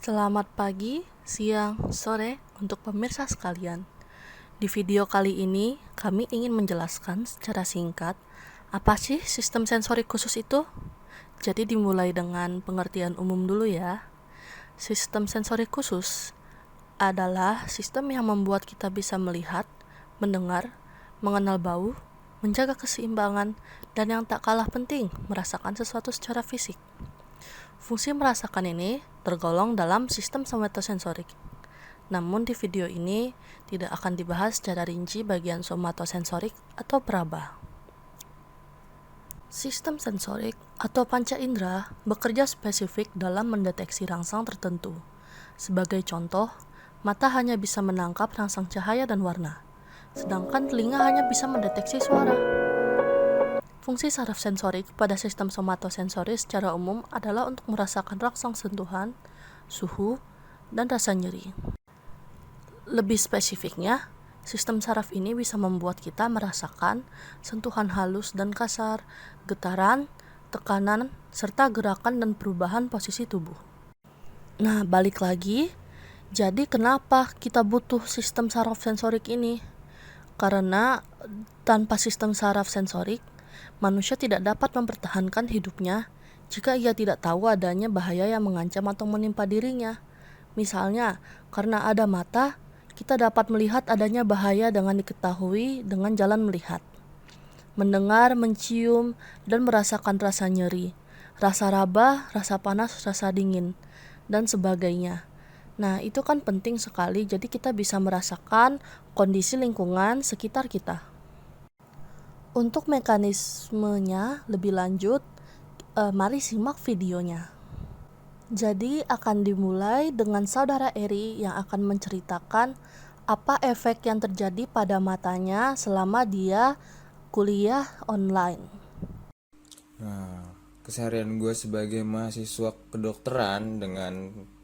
Selamat pagi, siang, sore untuk pemirsa sekalian. Di video kali ini, kami ingin menjelaskan secara singkat apa sih sistem sensorik khusus itu. Jadi dimulai dengan pengertian umum dulu ya. Sistem sensorik khusus adalah sistem yang membuat kita bisa melihat, mendengar, mengenal bau, menjaga keseimbangan, dan yang tak kalah penting, merasakan sesuatu secara fisik. Fungsi merasakan ini tergolong dalam sistem somatosensorik. Namun di video ini tidak akan dibahas secara rinci bagian somatosensorik atau peraba. Sistem sensorik atau panca indera bekerja spesifik dalam mendeteksi rangsang tertentu. Sebagai contoh, mata hanya bisa menangkap rangsang cahaya dan warna, sedangkan telinga hanya bisa mendeteksi suara. Fungsi saraf sensorik pada sistem somatosensoris secara umum adalah untuk merasakan rangsang sentuhan, suhu, dan rasa nyeri. Lebih spesifiknya, sistem saraf ini bisa membuat kita merasakan sentuhan halus dan kasar, getaran, tekanan, serta gerakan dan perubahan posisi tubuh. Nah, balik lagi, jadi kenapa kita butuh sistem saraf sensorik ini? Karena tanpa sistem saraf sensorik, manusia tidak dapat mempertahankan hidupnya jika ia tidak tahu adanya bahaya yang mengancam atau menimpa dirinya. Misalnya, karena ada mata, kita dapat melihat adanya bahaya dengan diketahui dengan jalan melihat. Mendengar, mencium, dan merasakan rasa nyeri, rasa raba, rasa panas, rasa dingin, dan sebagainya. Nah, itu kan penting sekali, jadi kita bisa merasakan kondisi lingkungan sekitar kita. Untuk mekanismenya lebih lanjut, mari simak videonya. Jadi akan dimulai dengan saudara Eri yang akan menceritakan apa efek yang terjadi pada matanya selama dia kuliah online. Nah, keseharian gue sebagai mahasiswa kedokteran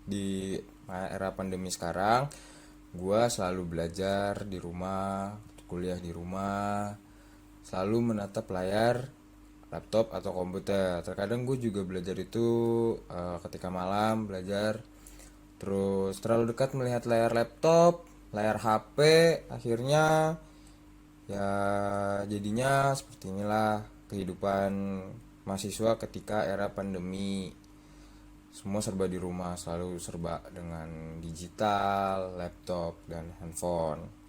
di era pandemi sekarang, gue selalu belajar di rumah, kuliah di rumah, selalu menatap layar laptop atau komputer. Terkadang gue juga belajar itu ketika malam belajar, terus terlalu dekat melihat layar laptop, layar HP, akhirnya ya jadinya seperti inilah kehidupan mahasiswa ketika era pandemi. Semua serba di rumah, selalu serba dengan digital, laptop, dan handphone.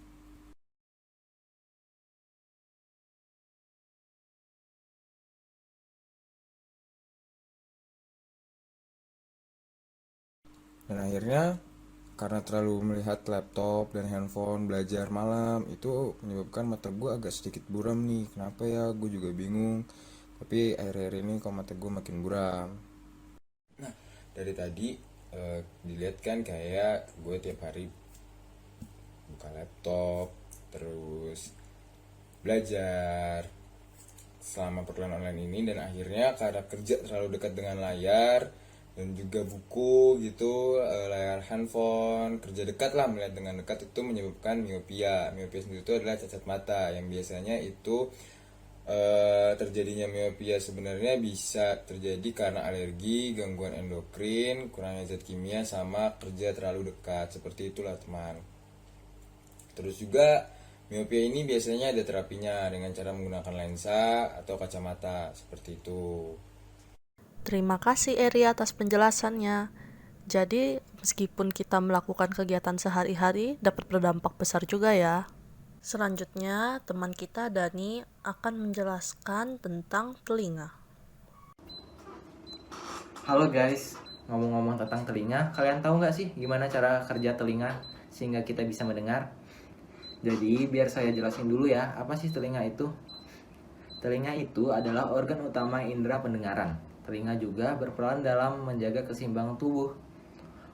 Dan akhirnya karena terlalu melihat laptop dan handphone belajar malam, itu menyebabkan mata gue agak sedikit buram nih. Kenapa ya, gue juga bingung. Tapi akhir-akhir ini kok mata gue makin buram. Dari tadi dilihat kan kayak gue tiap hari buka laptop, terus belajar selama perkuliahan online ini, dan akhirnya karena kerja terlalu dekat dengan layar dan juga buku gitu, layar handphone, kerja dekat lah, melihat dengan dekat, itu menyebabkan miopia. Miopia sendiri itu adalah cacat mata yang biasanya itu terjadinya miopia sebenarnya bisa terjadi karena alergi, gangguan endokrin, kurangnya zat kimia, sama kerja terlalu dekat. Seperti itulah teman. Terus juga miopia ini biasanya ada terapinya dengan cara menggunakan lensa atau kacamata seperti itu. Terima kasih Eri atas penjelasannya. Jadi, meskipun kita melakukan kegiatan sehari-hari, dapat berdampak besar juga ya. Selanjutnya, teman kita Dani akan menjelaskan tentang telinga. Halo guys, ngomong-ngomong tentang telinga, kalian tahu nggak sih gimana cara kerja telinga sehingga kita bisa mendengar? Jadi biar saya jelasin dulu ya, apa sih telinga itu? Telinga itu adalah organ utama indera pendengaran. Telinga juga berperan dalam menjaga keseimbangan tubuh.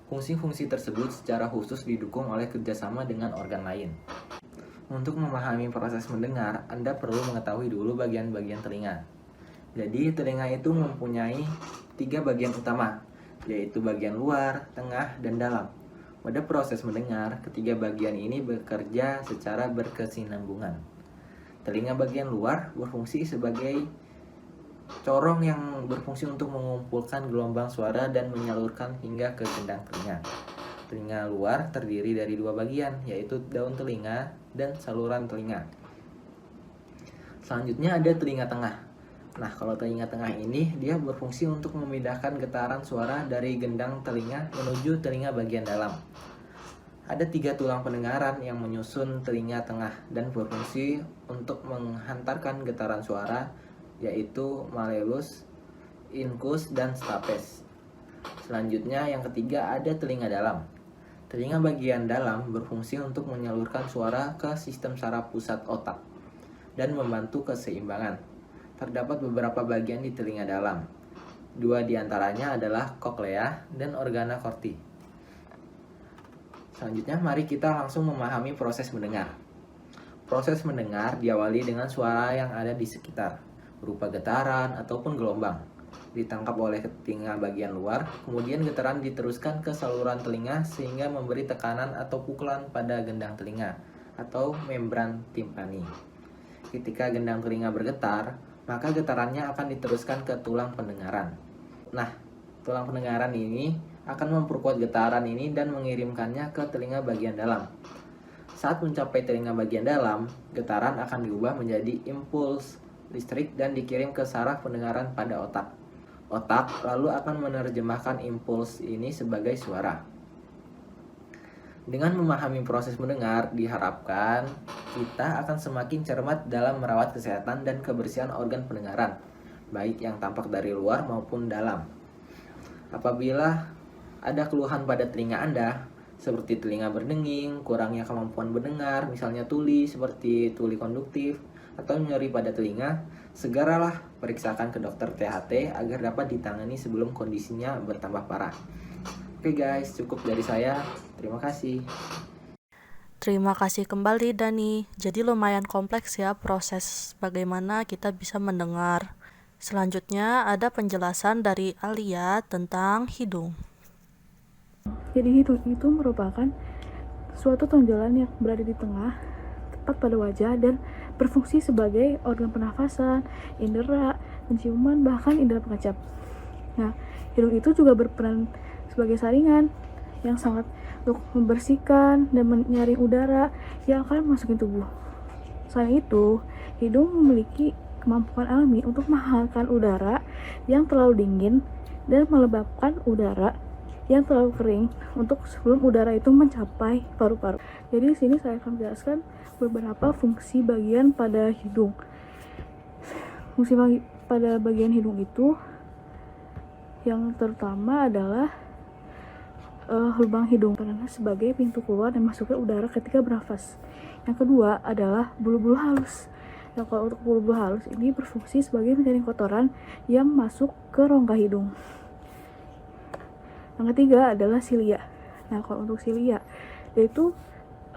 Fungsi-fungsi tersebut secara khusus didukung oleh kerjasama dengan organ lain. Untuk memahami proses mendengar, Anda perlu mengetahui dulu bagian-bagian telinga. Jadi telinga itu mempunyai 3 bagian utama, yaitu bagian luar, tengah, dan dalam. Pada proses mendengar, ketiga bagian ini bekerja secara berkesinambungan. Telinga bagian luar berfungsi sebagai corong yang berfungsi untuk mengumpulkan gelombang suara dan menyalurkan hingga ke gendang telinga. Telinga luar terdiri dari dua bagian, yaitu daun telinga dan saluran telinga. Selanjutnya ada telinga tengah. Nah, kalau telinga tengah ini dia berfungsi untuk memindahkan getaran suara dari gendang telinga menuju telinga bagian dalam. Ada 3 tulang pendengaran yang menyusun telinga tengah dan berfungsi untuk menghantarkan getaran suara, yaitu malleus, incus, dan stapes. Selanjutnya yang ketiga ada telinga dalam. Telinga bagian dalam berfungsi untuk menyalurkan suara ke sistem saraf pusat otak dan membantu keseimbangan. Terdapat beberapa bagian di telinga dalam. 2 diantaranya adalah koklea dan organa corti. Selanjutnya mari kita langsung memahami proses mendengar. Proses mendengar diawali dengan suara yang ada di sekitar, berupa getaran ataupun gelombang. Ditangkap oleh telinga bagian luar, kemudian getaran diteruskan ke saluran telinga sehingga memberi tekanan atau pukulan pada gendang telinga atau membran timpani. Ketika gendang telinga bergetar, maka getarannya akan diteruskan ke tulang pendengaran. Nah, tulang pendengaran ini akan memperkuat getaran ini dan mengirimkannya ke telinga bagian dalam. Saat mencapai telinga bagian dalam, getaran akan diubah menjadi impuls listrik dan dikirim ke saraf pendengaran pada otak. Otak lalu akan menerjemahkan impuls ini sebagai suara. Dengan memahami proses mendengar, diharapkan kita akan semakin cermat dalam merawat kesehatan dan kebersihan organ pendengaran, baik yang tampak dari luar maupun dalam. Apabila ada keluhan pada telinga Anda, seperti telinga berdenging, kurangnya kemampuan mendengar, misalnya tuli seperti tuli konduktif, atau nyeri pada telinga, segeralah periksakan ke dokter THT agar dapat ditangani sebelum kondisinya bertambah parah. Oke guys, cukup dari saya. Terima kasih. Terima kasih kembali Dani. Jadi lumayan kompleks ya proses bagaimana kita bisa mendengar. Selanjutnya ada penjelasan dari Alia tentang hidung. Jadi hidung itu merupakan suatu tonjolan yang berada di tengah, tepat pada wajah dan berfungsi sebagai organ pernafasan, indera, penciuman, bahkan indera pengecap. Nah, hidung itu juga berperan sebagai saringan yang sangat untuk membersihkan dan menyaring udara yang akan masukin tubuh. Selain itu, hidung memiliki kemampuan alami untuk menghangatkan udara yang terlalu dingin dan melembabkan udara yang terlalu kering untuk sebelum udara itu mencapai paru-paru. Jadi di sini saya akan menjelaskan beberapa fungsi bagian pada hidung. Fungsi pada bagian hidung itu yang terutama adalah lubang hidung karena sebagai pintu keluar dan masuknya udara ketika bernafas. Yang kedua adalah bulu-bulu halus. Nah, kalau untuk bulu-bulu halus ini berfungsi sebagai menjaring kotoran yang masuk ke rongga hidung. Yang ketiga adalah silia. Nah, kalau untuk silia, yaitu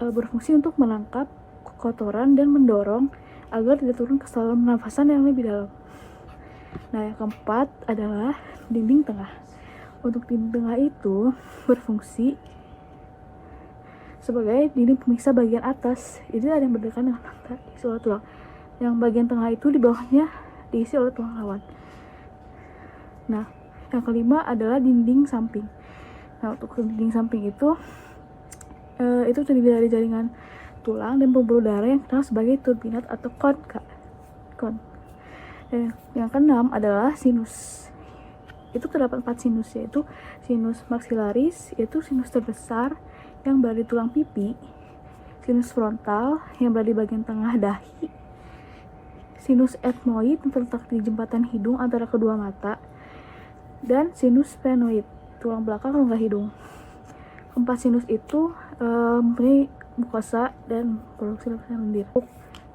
berfungsi untuk menangkap kotoran dan mendorong agar tidak turun ke saluran pernafasan yang lebih dalam. Nah, yang keempat adalah dinding tengah. Untuk dinding tengah itu berfungsi sebagai dinding pemisah bagian atas. Itu ada yang berdekatan dengan isi oleh tulang. Yang bagian tengah itu di bawahnya diisi oleh tulang rawan. Nah, yang kelima adalah dinding samping. Nah, untuk dinding samping itu terdiri dari jaringan tulang dan pembuluh darah yang dikenal sebagai turbinat atau kon. Yang keenam adalah sinus. Itu terdapat 4 sinus, yaitu sinus maxillaris, yaitu sinus terbesar yang berada di tulang pipi, sinus frontal yang berada di bagian tengah dahi, sinus ethmoid yang terletak di jembatan hidung antara kedua mata, dan sinus sphenoid, tulang belakang rongga hidung. Keempat sinus itu mempunyai mukosa dan produksi lapisan lendir.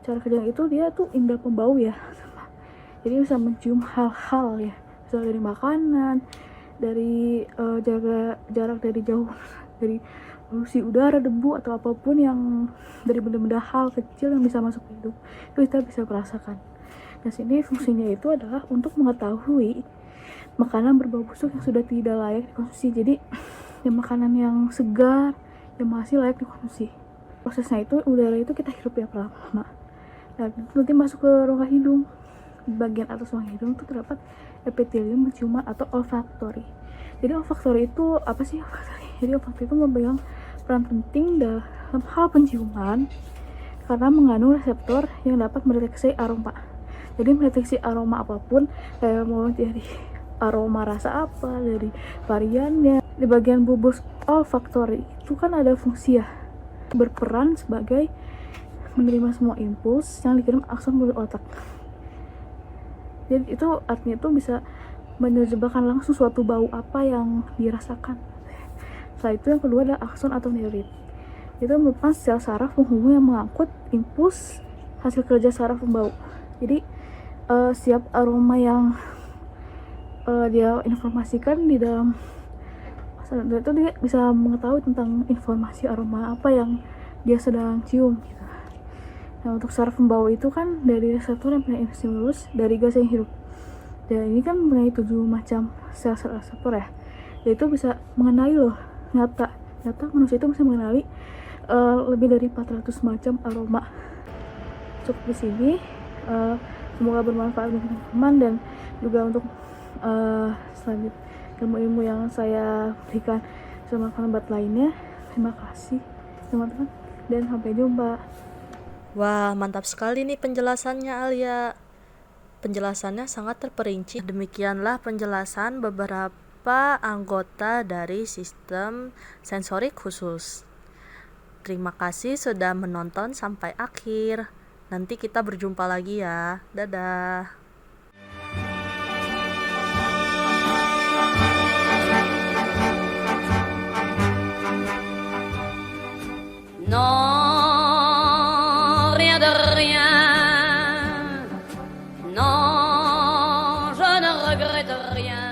Cara kerja itu dia tuh indera pembau ya, jadi bisa mencium hal-hal ya, misal dari makanan, dari jarak dari jauh, dari polusi udara, debu atau apapun yang dari benda-benda hal kecil yang bisa masuk ke hidung, itu kita bisa merasakan. Dan sini fungsinya itu adalah untuk mengetahui makanan berbau busuk yang sudah tidak layak dikonsumsi. Jadi yang makanan yang segar yang masih layak dikonsumsi. Prosesnya itu udara itu kita hirup ya perlahan-lahan. Nah, nanti masuk ke rongga hidung. bagian atas ruang hidung itu terdapat epitelium penciuman atau olfaktori. Jadi olfaktori itu apa sih olfaktori? Jadi olfaktori itu memegang peran penting dalam hal penciuman karena mengandung reseptor yang dapat mendeteksi aroma. Jadi mendeteksi aroma apapun, kayak mau dari aroma rasa apa, dari variannya. Di bagian bulbus olfaktori itu kan ada fungsi ya, berperan sebagai menerima semua impuls yang dikirim akson melalui otak. Jadi itu artinya itu bisa menerjemahkan langsung suatu bau apa yang dirasakan. Setelah itu yang kedua adalah akson atau neurit. Itu merupakan sel saraf penghubung yang mengangkut impuls hasil kerja saraf pembau. Jadi setiap aroma yang dia informasikan di dalam itu dia bisa mengetahui tentang informasi aroma apa yang dia sedang cium gitu. Nah, untuk saraf pembau itu kan dari reseptor yang punya stimulus dari gas yang hidup. Dan ini kan mempunyai 7 macam sel reseptor ya. Yaitu bisa mengenali loh, nyata manusia itu bisa mengenali lebih dari 400 macam aroma. Cukup di sini. Semoga bermanfaat bagi teman-teman dan juga untuk selanjutnya ilmu-ilmu yang saya berikan sama kalimat lainnya. Terima kasih teman-teman dan sampai jumpa. Wah, mantap sekali nih penjelasannya Alia. Penjelasannya sangat terperinci. Demikianlah penjelasan beberapa anggota dari sistem sensorik khusus. Terima kasih sudah menonton sampai akhir. Nanti kita berjumpa lagi ya. Dadah. Non, rien de rien. Non, je ne regrette rien.